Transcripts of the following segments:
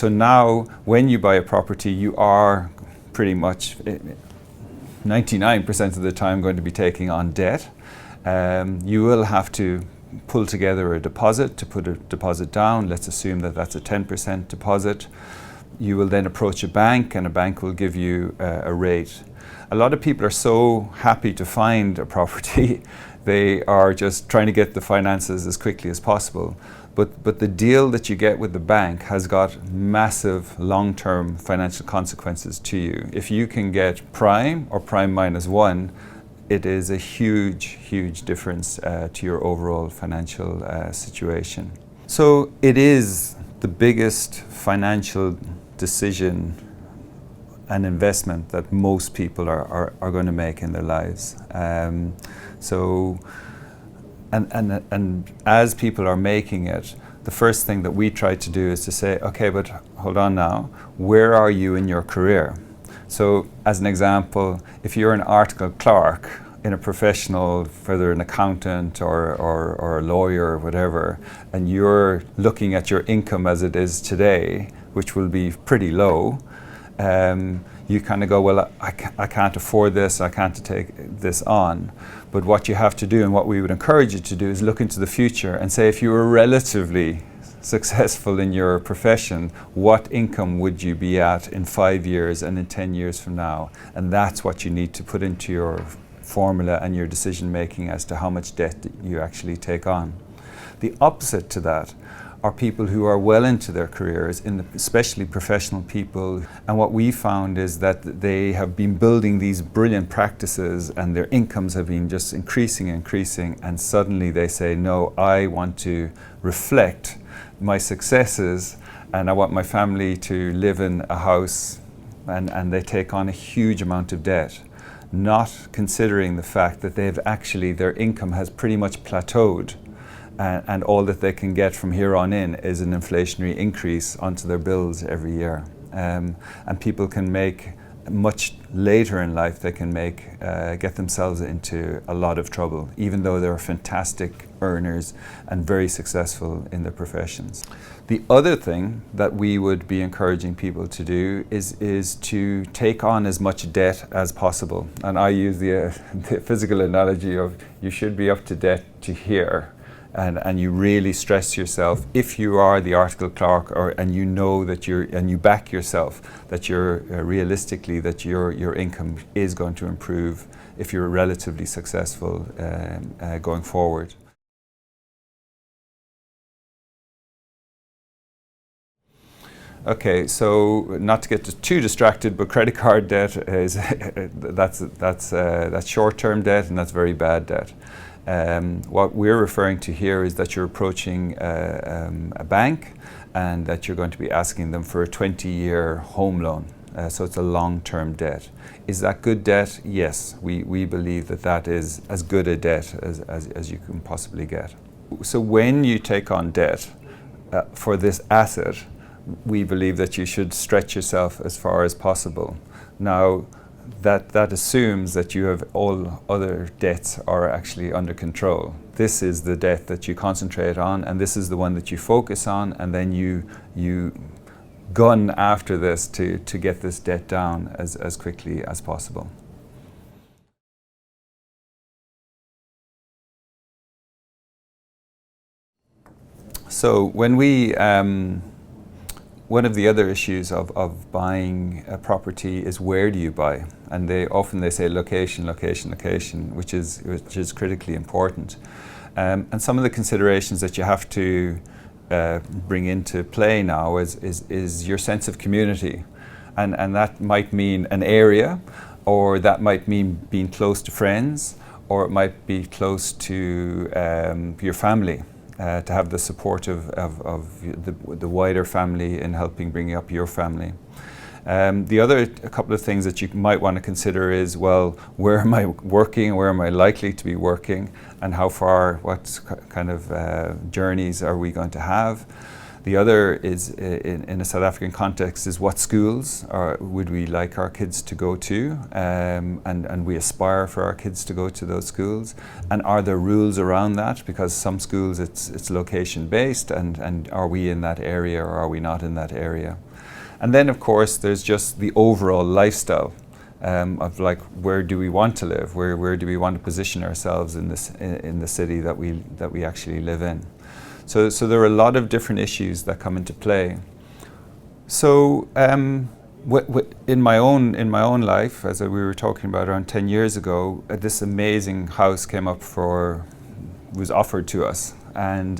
So now when you buy a property, you are pretty much 99% of the time going to be taking on debt. You will have to pull together a deposit to put a deposit down. Let's assume that that's a 10% deposit. You will then approach a bank, and a bank will give you a rate. A lot of people are so happy to find a property, they are just trying to get the finances as quickly as possible. But the deal that you get with the bank has got massive long-term financial consequences to you. If you can get prime or prime -1, it is a huge difference to your overall financial situation. So it is the biggest financial decision and investment that most people are going to make in their lives. And as people are making it, the first thing that we try to do is to say, okay, but hold on now, where are you in your career? So as an example, if you're an article clerk in a professional, whether an accountant or a lawyer or whatever, and you're looking at your income as it is today, which will be pretty low, you kind of go, well, I can't afford this, I can't take this on. But what you have to do, and what we would encourage you to do, is look into the future and say, if you were relatively successful in your profession, what income would you be at in 5 years and in 10 years from now? And that's what you need to put into your formula and your decision making as to how much debt you actually take on. The opposite to that are people who are well into their careers, especially professional people. And what we found is that they have been building these brilliant practices and their incomes have been just increasing, and suddenly they say, no, I want to reflect my successes and I want my family to live in a house, and they take on a huge amount of debt, not considering the fact that their income has pretty much plateaued. And all that they can get from here on in is an inflationary increase onto their bills every year. And people can make, much later in life, they can get themselves into a lot of trouble, even though they're fantastic earners and very successful in their professions. The other thing that we would be encouraging people to do is to take on as much debt as possible. And I use the physical analogy of you should be up to debt to here. And you really stress yourself, if you are the article clerk, and you know that you back yourself that realistically that your income is going to improve if you're relatively successful going forward. Okay, so not to get too distracted, but credit card debt is that's short-term debt, and that's very bad debt. What we're referring to here is that you're approaching a bank and that you're going to be asking them for a 20-year home loan. So it's a long-term debt. Is that good debt? Yes, we believe that is as good a debt as you can possibly get. So when you take on debt for this asset, we believe that you should stretch yourself as far as possible. Now, that assumes that you have all other debts are actually under control. This is the debt that you concentrate on, and this is the one that you focus on, and then you gun after this to get this debt down as quickly as possible. So when one of the other issues of buying a property is, where do you buy? And they often say location, which is critically important. And some of the considerations that you have to bring into play now is your sense of community. And that might mean an area, or that might mean being close to friends, or it might be close to your family. To have the support of the wider family in helping bring up your family. A couple of things that you might want to consider is, well, where am I working, where am I likely to be working, and what kind of journeys are we going to have. The other is, in a South African context, is what schools would we like our kids to go to, and we aspire for our kids to go to those schools, and are there rules around that? Because some schools it's location based, and are we in that area or are we not in that area? And then of course there's just the overall lifestyle of like, where do we want to live? Where do we want to position ourselves in this in the city that we actually live in? So there are a lot of different issues that come into play. So in my own life, as we were talking about around 10 years ago, this amazing house was offered to us, and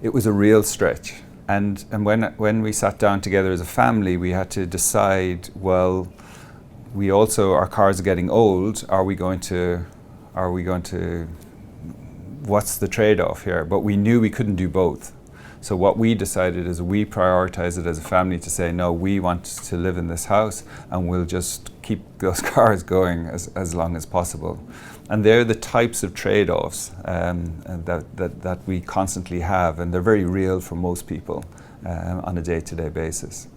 it was a real stretch. And when we sat down together as a family, we had to decide, well, our cars are getting old. What's the trade-off here? But we knew we couldn't do both. So what we decided is we prioritized it as a family to say, no, we want to live in this house, and we'll just keep those cars going as long as possible. And they're the types of trade-offs that we constantly have, and they're very real for most people on a day-to-day basis.